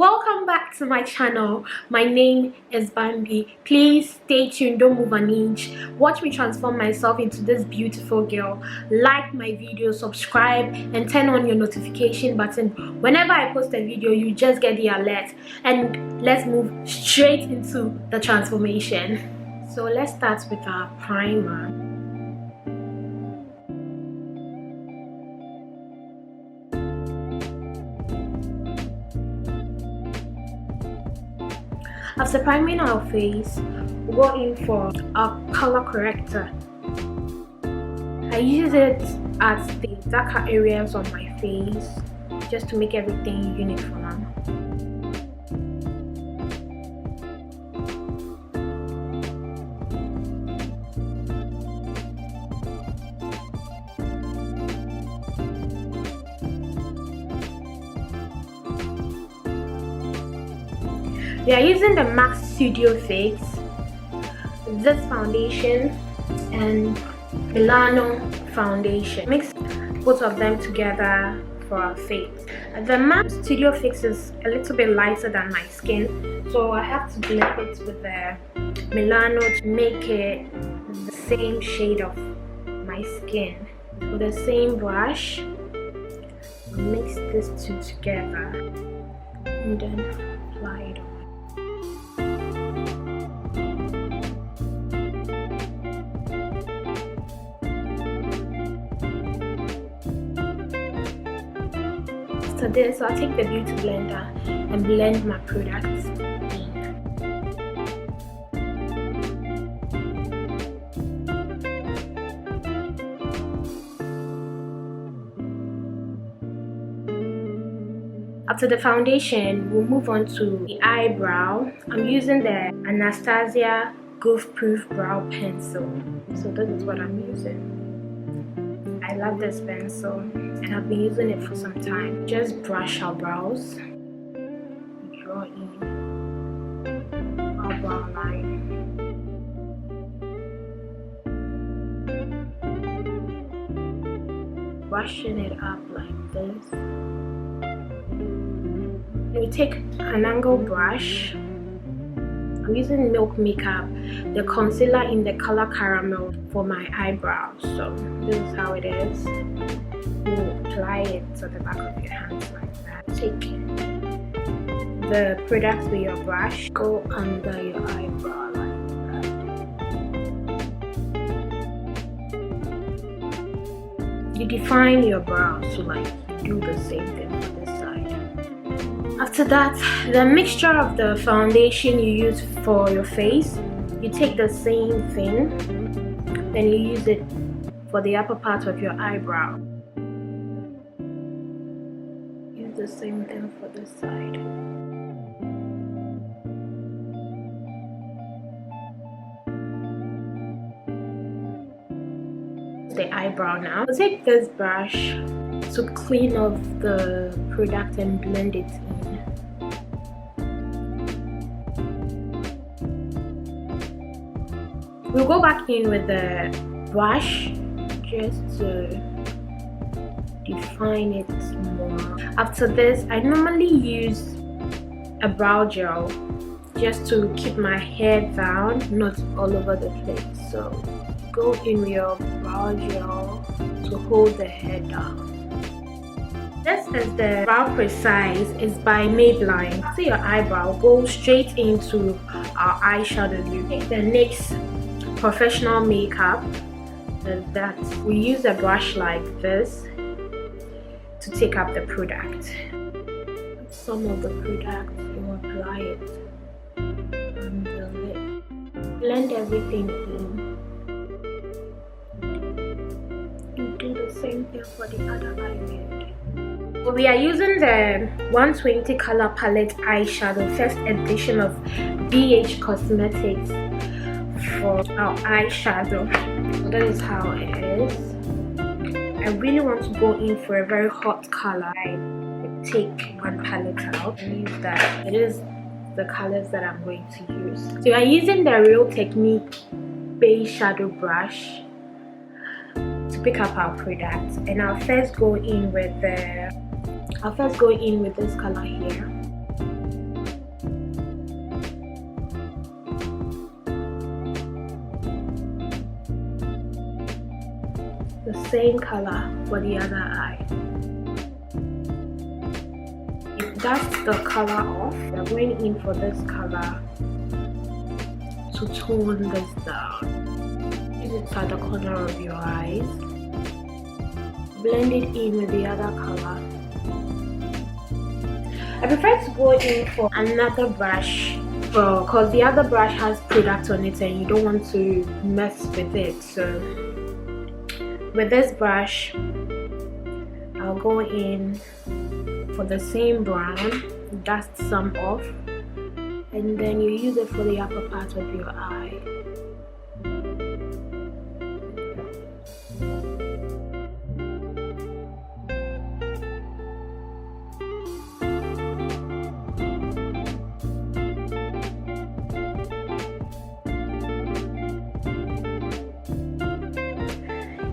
Welcome back to my channel. My name is Bambi. Please stay tuned, don't move an inch. Watch me transform myself into this beautiful girl. Like my video, subscribe, and turn on your notification button. Whenever I post a video, you just get the alert. And let's move straight into the transformation. So let's start with our primer. After priming our face, we'll go in for a color corrector. I use it at the darker areas of my face just to make everything uniform. We are using the MAC Studio Fix, this foundation, and Milano foundation. Mix both of them together for our face. The MAC Studio Fix is a little bit lighter than my skin, so I have to blend it with the Milano to make it the same shade of my skin. With the same brush, mix these two together and then apply it on. After this, I'll take the beauty blender and blend my products in. After the foundation, we'll move on to the eyebrow. I'm using the Anastasia Goof Proof Brow Pencil. So this is what I'm using. I love this pencil and I've been using it for some time. Just brush our brows, draw in our brow line. Brushing it up like this. We take an angle brush. I'm using Milk Makeup, the concealer in the color caramel for my eyebrows. So this is how it is. You apply it to the back of your hands like that. Take the product with your brush, go under your eyebrow like that. You define your brows, so like you do the same thing for this side. After that, the mixture of the foundation you use for your face, you take the same thing, then you use it for the upper part of your eyebrow. Use the same thing for this side. The eyebrow now. I'll take this brush to clean off the product and blend it in. We'll go back in with the brush just to define it more. After this, I normally use a brow gel just to keep my hair down, not all over the place. So go in with your brow gel to hold the hair down. This is the Brow Precise. It's by Maybelline. After your eyebrow, go straight into our eyeshadow. You take the NYX Professional Makeup that we use a brush like this to take up the product. Some of the product, you apply it on the lip. Blend everything in. You do the same thing for the other eyelid. We are using the 120 color palette eyeshadow, first edition of BH Cosmetics, for our eyeshadow. So that is how it is. I really want to go in for a very hot color. I take one palette out and use that. It is the colors that I'm going to use. So I'm using the Real Technique Beige Shadow Brush to pick up our product, and I'll first go in with this color here. same color for the other eye. If that's the color off, we're going in for this color to tone this down. Use it at the corner of your eyes. Blend it in with the other color. I prefer to go in for another brush because the other brush has product on it and you don't want to mess with it. So with this brush, I'll go in for the same brown, dust some off, and then you use it for the upper part of your eye.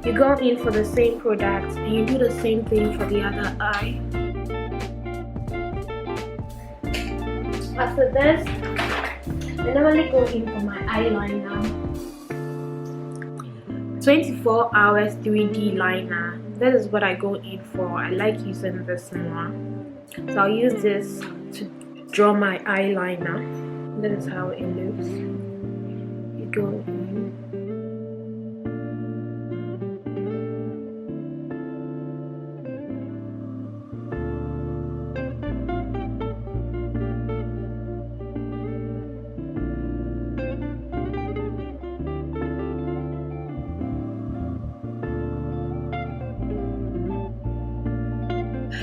You go in for the same product and you do the same thing for the other eye. After this, I normally go in for my eyeliner. 24 hours 3D liner. That is what I go in for. I like using this more. So I'll use this to draw my eyeliner. That is how it looks. You go in.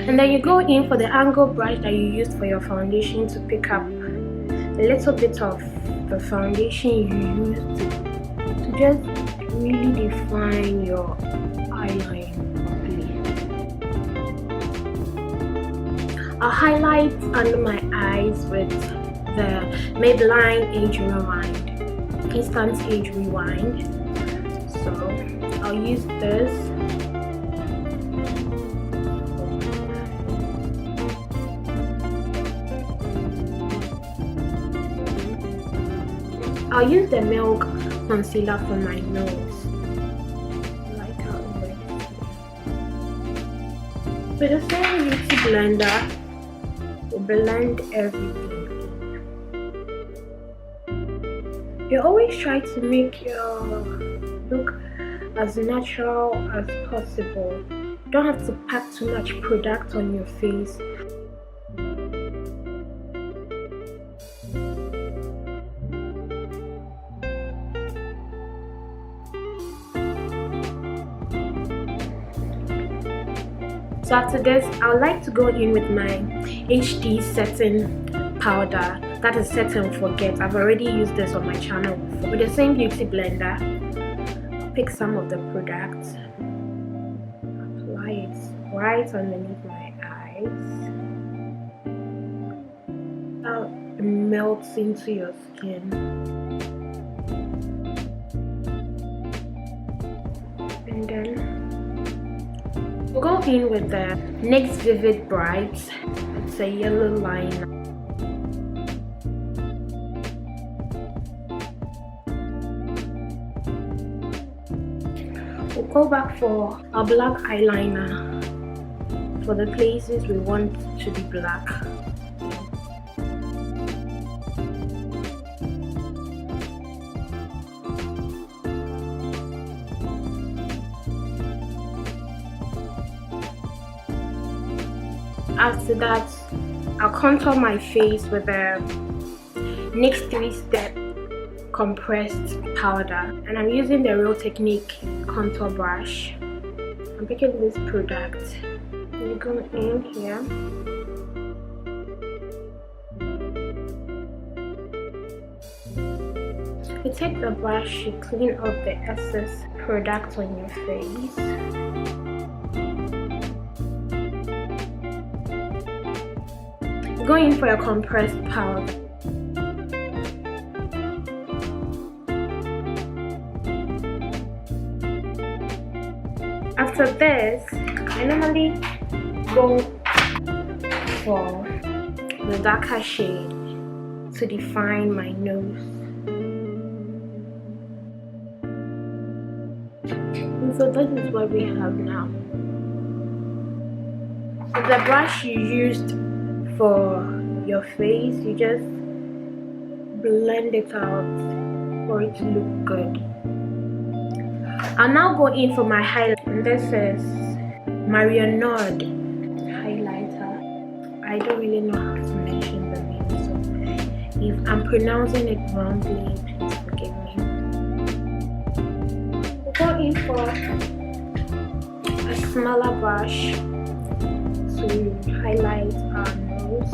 And then you go in for the angle brush that you used for your foundation to pick up a little bit of the foundation you used to just really define your eyeline properly. I'll highlight under my eyes with the Maybelline Age Rewind, Instant Age Rewind. So I'll use this. I'll use the Milk concealer for my nose. Like how it looks. With the same beauty blender, we'll blend everything in. You always try to make your look as natural as possible. You don't have to pack too much product on your face. So after this, I would like to go in with my HD setting powder. That is Set and Forget. I've already used this on my channel before. With the same beauty blender, I'll pick some of the product, apply it right underneath my eyes. That melts into your skin. And then we'll go in with the NYX Vivid Bright. It's a yellow liner. We'll go back for our black eyeliner for the places we want to be black. After that, I'll contour my face with a NYX 3-step compressed powder, and I'm using the Real Technique contour brush. I'm picking this product. You go in here. You take the brush, you clean up the excess product on your face. Go in for a compressed powder. After this, I normally go for the darker shade to define my nose. So this is what we have now. So the brush you used for your face, you just blend it out for it to look good. I'll now go in for my highlight. This is Marionord highlighter. I don't really know how to mention the name, so if I'm pronouncing it wrongly, please forgive me. We'll go in for a smaller brush to highlight our nose.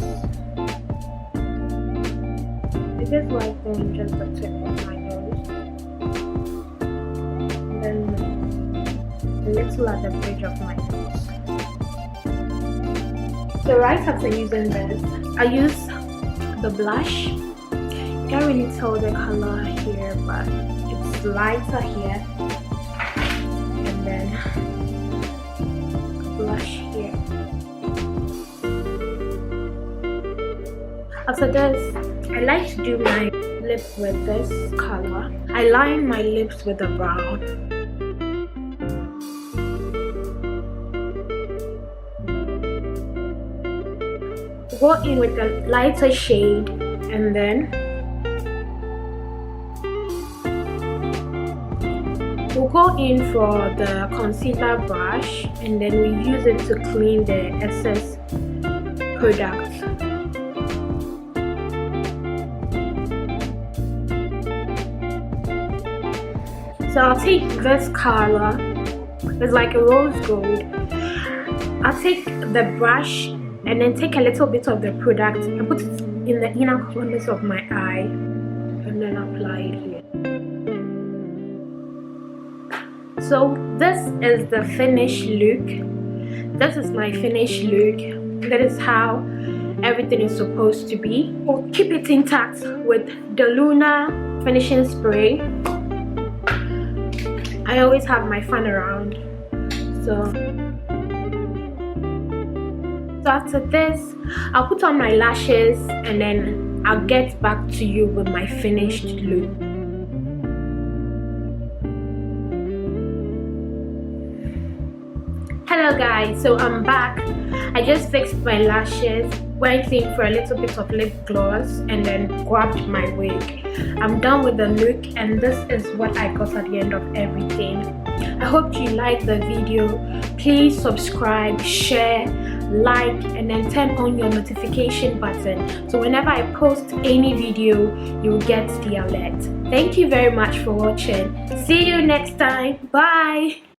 I just like going just the tip of my nose, and then a little at the bridge of my nose. So right after using this, I use the blush. You can't really tell the color here, but it's lighter here, and then blush here. After this, I like to do my lips with this color. I line my lips with a brown. Go in with a lighter shade, and then we'll go in for the concealer brush, and then we use it to clean the excess product. So I'll take this color, it's like a rose gold. I'll take the brush and then take a little bit of the product and put it in the inner corners of my eye, and then apply it here. So this is the finished look. This is my finished look. That is how everything is supposed to be. We'll keep it intact with the Luna finishing spray. I always have my fan around. So after this, I'll put on my lashes, and then I'll get back to you with my finished look. Hello guys, so I'm back. I just fixed my lashes, went in for a little bit of lip gloss, and then grabbed my wig. I'm done with the look, and this is what I got at the end of everything. I hope you liked the video. Please subscribe, share, like, and then turn on your notification button, so whenever I post any video, you'll get the alert. Thank you very much for watching. See you next time. Bye.